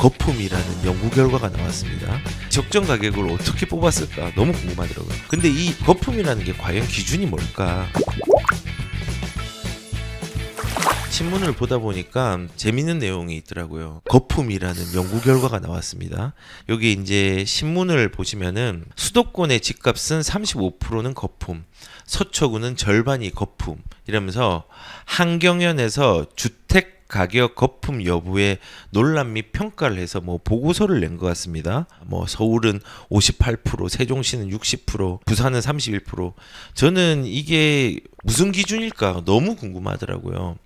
거품이라는 연구 결과가 나왔습니다. 적정 가격을 어떻게 뽑았을까 너무 궁금하더라고요. 근데 이 거품이라는 게 과연 기준이 뭘까? 신문을 보다 보니까 재밌는 내용이 있더라고요. 거품이라는 연구 결과가 나왔습니다. 여기 이제 신문을 보시면은 수도권의 집값은 35%는 거품, 서초구는 절반이 거품 이러면서 한경연에서 주택 가격 거품 여부에 논란 및 평가를 해서 뭐 보고서를 낸 것 같습니다. 뭐 서울은 58%, 세종시는 60%, 부산은 31%. 저는 이게 무슨 기준일까 너무 궁금하더라고요.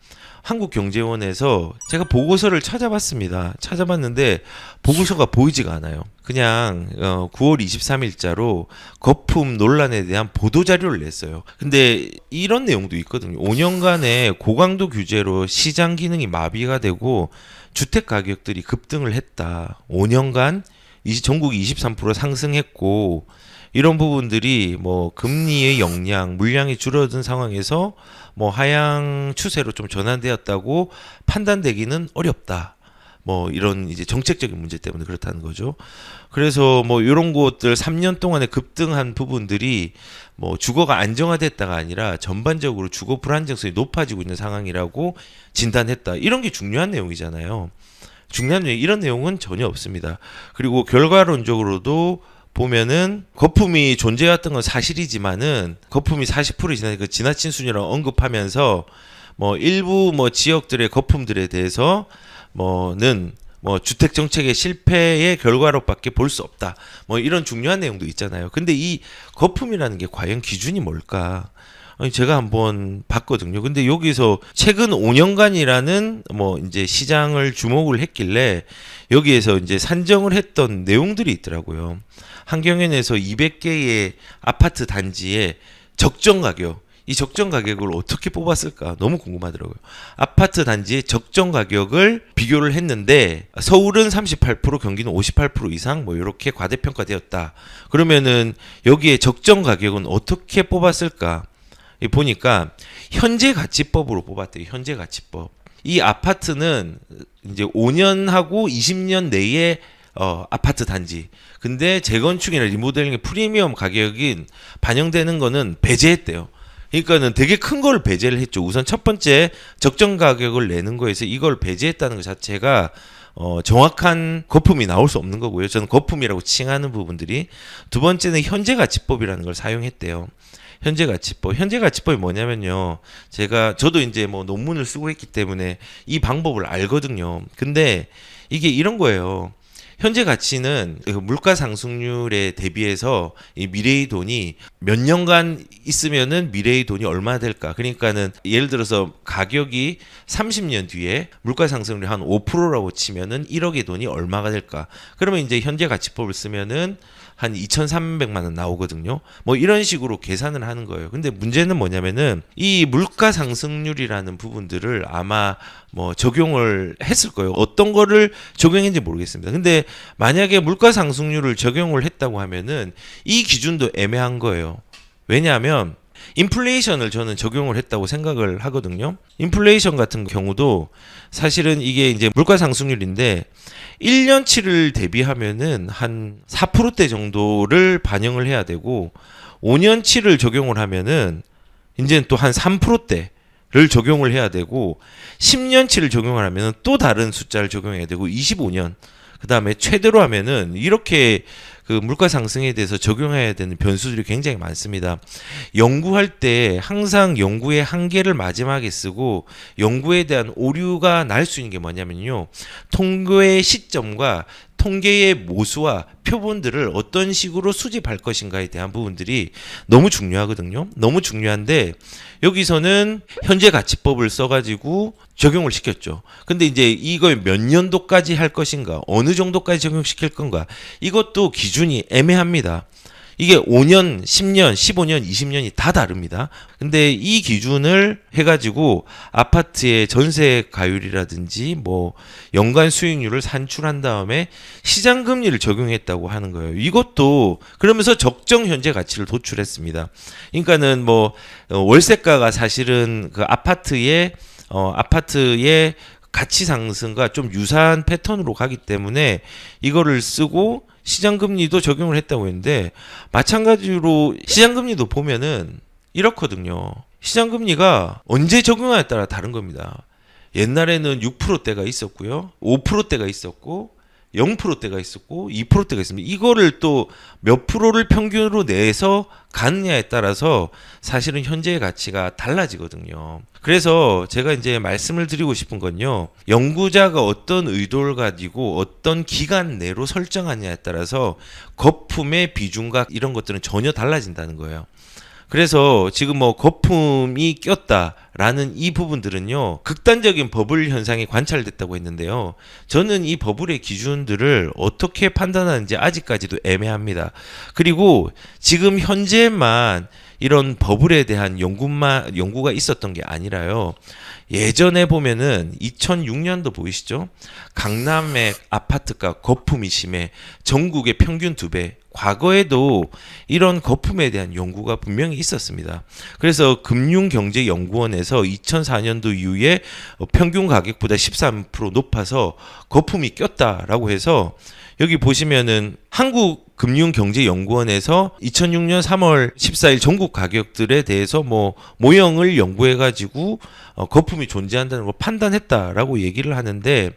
한국경제원에서 제가 보고서를 찾아봤습니다. 찾아봤는데 보고서가 보이지가 않아요. 그냥 9월 23일자로 거품 논란에 대한 보도자료를 냈어요. 근데 이런 내용도 있거든요. 5년간의 고강도 규제로 시장 기능이 마비가 되고 주택 가격들이 급등을 했다. 5년간 전국이 23% 상승했고 이런 부분들이 뭐 금리의 역량, 물량이 줄어든 상황에서 뭐 하향 추세로 좀 전환되었다고 판단되기는 어렵다. 뭐 이런 이제 정책적인 문제 때문에 그렇다는 거죠. 그래서 뭐 이런 것들 3년 동안에 급등한 부분들이 뭐 주거가 안정화됐다가 아니라 전반적으로 주거 불안정성이 높아지고 있는 상황이라고 진단했다. 이런 게 중요한 내용이잖아요. 중요한 내용, 이런 내용은 전혀 없습니다. 그리고 결과론적으로도 보면은 거품이 존재했던 건 사실이지만은 거품이 40% 지나니까 지나친 수준이라고 언급하면서 뭐 일부 뭐 지역들의 거품들에 대해서 뭐는 뭐 주택 정책의 실패의 결과로밖에 볼 수 없다. 뭐 이런 중요한 내용도 있잖아요. 근데 이 거품이라는 게 과연 기준이 뭘까? 아니 제가 한번 봤거든요. 근데 여기서 최근 5년간이라는 뭐 이제 시장을 주목을 했길래 여기에서 이제 산정을 했던 내용들이 있더라고요. 한경연에서 200개의 아파트 단지의 적정 가격, 이 적정 가격을 어떻게 뽑았을까 너무 궁금하더라고요. 아파트 단지의 적정 가격을 비교를 했는데 서울은 38%, 경기는 58% 이상 뭐 이렇게 과대평가되었다. 그러면은 여기에 적정 가격은 어떻게 뽑았을까? 보니까 현재 가치법으로 뽑았대요. 현재 가치법. 이 아파트는 이제 5년하고 20년 내에 아파트 단지. 근데 재건축이나 리모델링의 프리미엄 가격이 반영되는 거는 배제했대요. 그러니까는 되게 큰 걸 배제를 했죠. 우선 첫 번째 적정 가격을 내는 거에서 이걸 배제했다는 것 자체가 정확한 거품이 나올 수 없는 거고요. 저는 거품이라고 칭하는 부분들이. 두 번째는 현재 가치법이라는 걸 사용했대요. 현재 가치법. 현재 가치법이 뭐냐면요. 저도 이제 뭐 논문을 쓰고 있기 때문에 이 방법을 알거든요. 근데 이게 이런 거예요. 현재 가치는 물가 상승률에 대비해서 이 미래의 돈이 몇 년간 있으면은 미래의 돈이 얼마 될까? 그러니까는 예를 들어서 가격이 30년 뒤에 물가 상승률이 한 5%라고 치면은 1억의 돈이 얼마가 될까? 그러면 이제 현재 가치법을 쓰면은 한 2,300만 원 나오거든요. 뭐 이런 식으로 계산을 하는 거예요. 근데 문제는 뭐냐면은 이 물가 상승률이라는 부분들을 아마 뭐 적용을 했을 거예요. 어떤 거를 적용했는지 모르겠습니다. 근데 만약에 물가 상승률을 적용을 했다고 하면은 이 기준도 애매한 거예요. 왜냐하면 인플레이션을 저는 적용을 했다고 생각을 하거든요. 인플레이션 같은 경우도 사실은 이게 이제 물가 상승률인데 1년치를 대비하면은 한 4%대 정도를 반영을 해야 되고 5년치를 적용을 하면은 이제는 또 한 3%대를 적용을 해야 되고 10년치를 적용을 하면은 또 다른 숫자를 적용해야 되고 25년 그다음에 최대로 하면은 이렇게 그 물가 상승에 대해서 적용해야 되는 변수들이 굉장히 많습니다. 연구할 때 항상 연구의 한계를 마지막에 쓰고 연구에 대한 오류가 날 수 있는 게 뭐냐면요. 통계의 시점과 통계의 모수와 표본들을 어떤 식으로 수집할 것인가에 대한 부분들이 너무 중요하거든요. 너무 중요한데 여기서는 현재 가치법을 써가지고 적용을 시켰죠. 근데 이제 이걸 몇 년도까지 할 것인가, 어느 정도까지 적용시킬 건가, 이것도 기준이 애매합니다. 이게 5년, 10년, 15년, 20년이 다 다릅니다. 근데 이 기준을 해가지고 아파트의 전세 가율이라든지 뭐 연간 수익률을 산출한 다음에 시장 금리를 적용했다고 하는 거예요. 이것도 그러면서 적정 현재 가치를 도출했습니다. 그러니까는 뭐 월세가가 사실은 그 아파트의 가치 상승과 좀 유사한 패턴으로 가기 때문에 이거를 쓰고 시장금리도 적용을 했다고 했는데, 마찬가지로 시장금리도 보면은 이렇거든요. 시장금리가 언제 적용하냐에 따라 다른 겁니다. 옛날에는 6%대가 있었고요, 5%대가 있었고, 0%대가 있었고, 2%대가 있습니다. 이거를 또 몇 프로를 평균으로 내서 가느냐에 따라서 사실은 현재의 가치가 달라지거든요. 그래서 제가 이제 말씀을 드리고 싶은 건요, 연구자가 어떤 의도를 가지고 어떤 기간 내로 설정하냐에 따라서 거품의 비중과 이런 것들은 전혀 달라진다는 거예요. 그래서 지금 뭐 거품이 꼈다라는 이 부분들은요, 극단적인 버블 현상이 관찰됐다고 했는데요, 저는 이 버블의 기준들을 어떻게 판단하는지 아직까지도 애매합니다. 그리고 지금 현재만 이런 버블에 대한 연구가 있었던 게 아니라요, 예전에 보면은 2006년도 보이시죠? 강남의 아파트가 거품이 심해 전국의 평균 2배. 과거에도 이런 거품에 대한 연구가 분명히 있었습니다. 그래서 금융경제연구원에서 2004년도 이후에 평균 가격보다 13% 높아서 거품이 꼈다라고 해서, 여기 보시면은 한국금융경제연구원에서 2006년 3월 14일 전국 가격들에 대해서 뭐 모형을 연구해가지고 거품이 존재한다는 걸 판단했다라고 얘기를 하는데,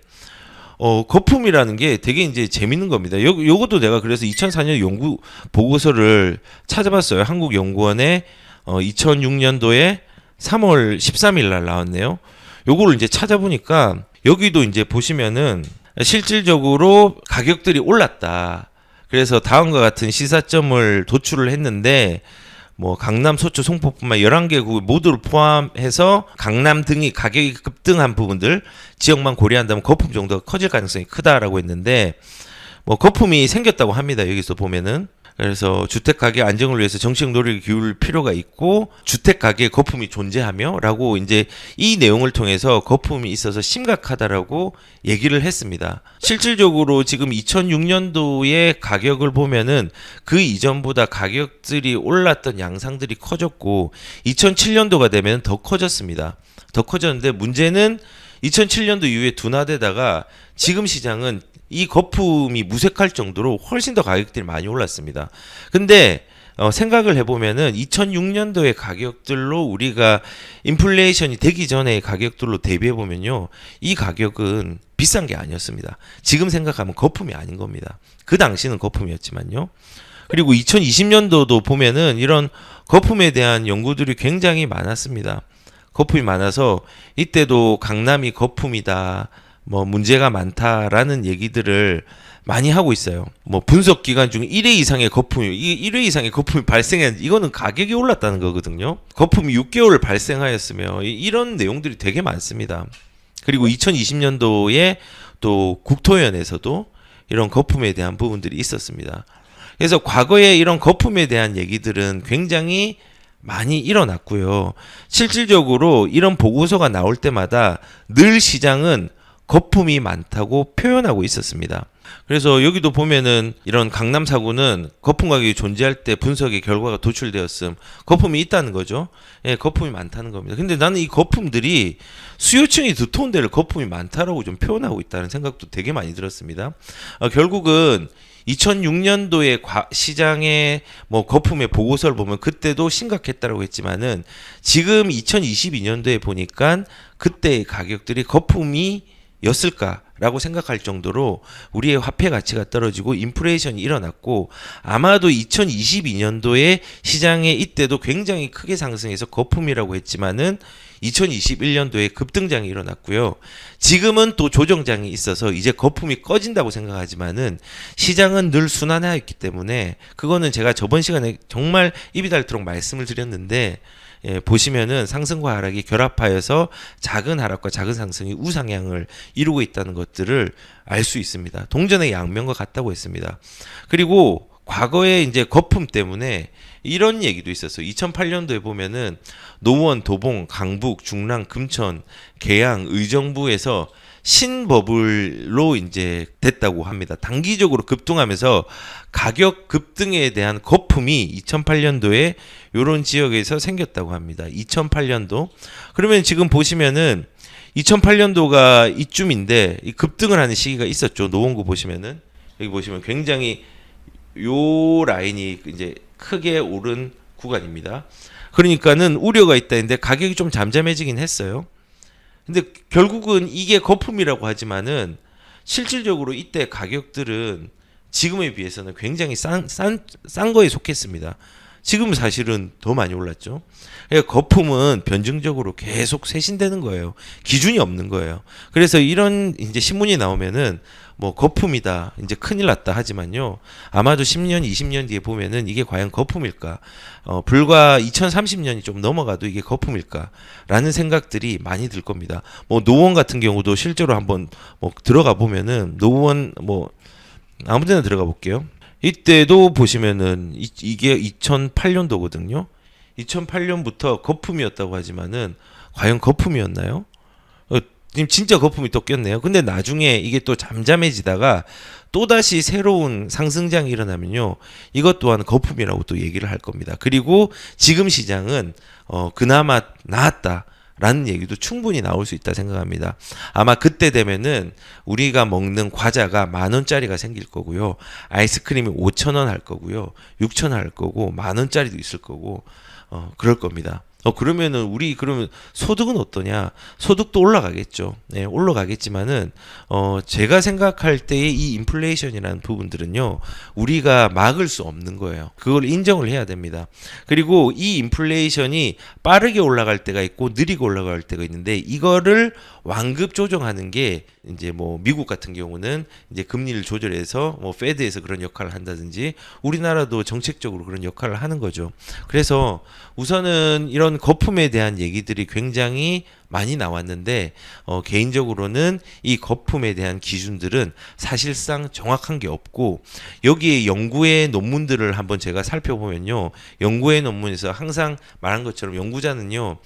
거품이라는 게 되게 이제 재밌는 겁니다. 요것도 내가 그래서 2004년 연구 보고서를 찾아봤어요. 한국연구원에 2006년도에 3월 13일 날 나왔네요. 요거를 이제 찾아보니까 여기도 이제 보시면은 실질적으로 가격들이 올랐다. 그래서 다음과 같은 시사점을 도출을 했는데, 뭐 강남, 서초, 송파뿐만 11개국 모두를 포함해서 강남 등이 가격이 급등한 부분들 지역만 고려한다면 거품 정도가 커질 가능성이 크다라고 했는데, 뭐 거품이 생겼다고 합니다. 여기서 보면은. 그래서 주택 가격 안정을 위해서 정책 노력을 기울일 필요가 있고, 주택 가격에 거품이 존재하며라고 이제 이 내용을 통해서 거품이 있어서 심각하다라고 얘기를 했습니다. 실질적으로 지금 2006년도의 가격을 보면은 그 이전보다 가격들이 올랐던 양상들이 커졌고, 2007년도가 되면 더 커졌습니다. 더 커졌는데 문제는 2007년도 이후에 둔화되다가 지금 시장은 이 거품이 무색할 정도로 훨씬 더 가격들이 많이 올랐습니다. 근데 생각을 해보면은 2006년도의 가격들로 우리가 인플레이션이 되기 전의 가격들로 대비해보면요, 이 가격은 비싼 게 아니었습니다. 지금 생각하면 거품이 아닌 겁니다. 그 당시는 거품이었지만요. 그리고 2020년도도 보면은 이런 거품에 대한 연구들이 굉장히 많았습니다. 거품이 많아서 이때도 강남이 거품이다, 뭐 문제가 많다라는 얘기들을 많이 하고 있어요. 뭐 분석 기간 중 1회 이상의 거품이 1회 이상의 거품이 발생했는데, 이거는 가격이 올랐다는 거거든요. 거품이 6개월 발생하였으며, 이런 내용들이 되게 많습니다. 그리고 2020년도에 또 국토위원회에서도 이런 거품에 대한 부분들이 있었습니다. 그래서 과거에 이런 거품에 대한 얘기들은 굉장히 많이 일어났고요. 실질적으로 이런 보고서가 나올 때마다 늘 시장은 거품이 많다고 표현하고 있었습니다. 그래서 여기도 보면은 이런 강남 사고는 거품 가격이 존재할 때 분석의 결과가 도출되었음, 거품이 있다는 거죠. 예, 거품이 많다는 겁니다. 근데 나는 이 거품들이 수요층이 두터운 데를 거품이 많다라고 좀 표현하고 있다는 생각도 되게 많이 들었습니다. 결국은 2006년도에 시장의 뭐 거품의 보고서를 보면 그때도 심각했다라고 했지만은, 지금 2022년도에 보니까 그때의 가격들이 거품이 였을까라고 생각할 정도로 우리의 화폐 가치가 떨어지고 인플레이션이 일어났고, 아마도 2022년도에 시장에 이때도 굉장히 크게 상승해서 거품이라고 했지만은 2021년도에 급등장이 일어났고요. 지금은 또 조정장이 있어서 이제 거품이 꺼진다고 생각하지만은 시장은 늘 순환하였기 때문에, 그거는 제가 저번 시간에 정말 입이 닳도록 말씀을 드렸는데, 예, 보시면은 상승과 하락이 결합하여서 작은 하락과 작은 상승이 우상향을 이루고 있다는 것들을 알 수 있습니다. 동전의 양면과 같다고 했습니다. 그리고 과거에 이제 거품 때문에 이런 얘기도 있었어요. 2008년도에 보면은 노원, 도봉, 강북, 중랑, 금천, 계양, 의정부에서 신버블로 이제 됐다고 합니다. 단기적으로 급등하면서 가격 급등에 대한 거품이 2008년도에 이런 지역에서 생겼다고 합니다. 2008년도. 그러면 지금 보시면은 2008년도가 이쯤인데 이 급등을 하는 시기가 있었죠. 노원구 보시면은 여기 보시면 굉장히 요 라인이 이제 크게 오른 구간입니다. 그러니까는 우려가 있다는데 가격이 좀 잠잠해지긴 했어요. 근데 결국은 이게 거품이라고 하지만은 실질적으로 이때 가격들은 지금에 비해서는 굉장히 싼 거에 속했습니다. 지금 사실은 더 많이 올랐죠. 그러니까 거품은 변증적으로 계속 쇄신되는 거예요. 기준이 없는 거예요. 그래서 이런 이제 신문이 나오면은 뭐 거품이다, 이제 큰일 났다 하지만요. 아마도 10년, 20년 뒤에 보면은 이게 과연 거품일까? 불과 2030년이 좀 넘어가도 이게 거품일까라는 생각들이 많이 들 겁니다. 뭐 노원 같은 경우도 실제로 한번 뭐 들어가 보면은 노원 뭐 아무데나 들어가 볼게요. 이때도 보시면은 이게 2008년도거든요. 2008년부터 거품이었다고 하지만은 과연 거품이었나요? 지금 진짜 거품이 또 꼈네요. 근데 나중에 이게 또 잠잠해지다가 또다시 새로운 상승장이 일어나면요. 이것 또한 거품이라고 또 얘기를 할 겁니다. 그리고 지금 시장은 그나마 나았다. 라는 얘기도 충분히 나올 수 있다 생각합니다. 아마 그때 되면은 우리가 먹는 과자가 10,000원짜리가 생길 거고요. 아이스크림이 5,000원 할 거고요. 6,000원 할 거고 10,000원짜리도 있을 거고 그럴 겁니다. 그러면은 우리 그러면 소득은 어떠냐? 소득도 올라가겠죠. 네, 올라가겠지만은 제가 생각할 때의 이 인플레이션이라는 부분들은요. 우리가 막을 수 없는 거예요. 그걸 인정을 해야 됩니다. 그리고 이 인플레이션이 빠르게 올라갈 때가 있고 느리게 올라갈 때가 있는데 이거를 완급 조정하는 게 이제 뭐 미국 같은 경우는 이제 금리를 조절해서 뭐 페드에서 그런 역할을 한다든지 우리나라도 정책적으로 그런 역할을 하는 거죠. 그래서 우선은 이런 거품에 대한 얘기들이 굉장히 많이 나왔는데 개인적으로는 이 거품에 대한 기준들은 사실상 정확한 게 없고 여기에 연구의 논문들을 한번 제가 살펴보면요. 연구의 논문에서 항상 말한 것처럼 연구자는요.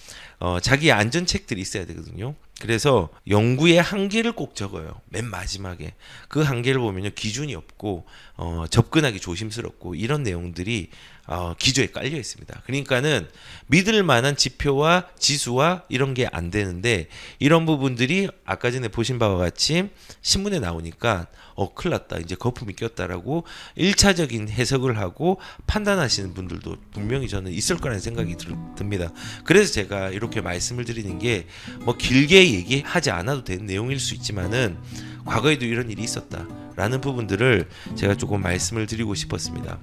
자기의 안전책들이 있어야 되거든요. 그래서 연구의 한계를 꼭 적어요. 맨 마지막에. 그 한계를 보면요. 기준이 없고 접근하기 조심스럽고 이런 내용들이 기조에 깔려 있습니다. 그러니까는 믿을 만한 지표와 지수와 이런 게 안 되는데 이런 부분들이 아까 전에 보신 바와 같이 신문에 나오니까 큰일 났다. 이제 거품이 꼈다라고 1차적인 해석을 하고 판단하시는 분들도 분명히 저는 있을 거라는 생각이 듭니다. 그래서 제가 이렇게 말씀을 드리는 게 뭐 길게 얘기하지 않아도 되는 내용일 수 있지만은 과거에도 이런 일이 있었다라는 부분들을 제가 조금 말씀을 드리고 싶었습니다.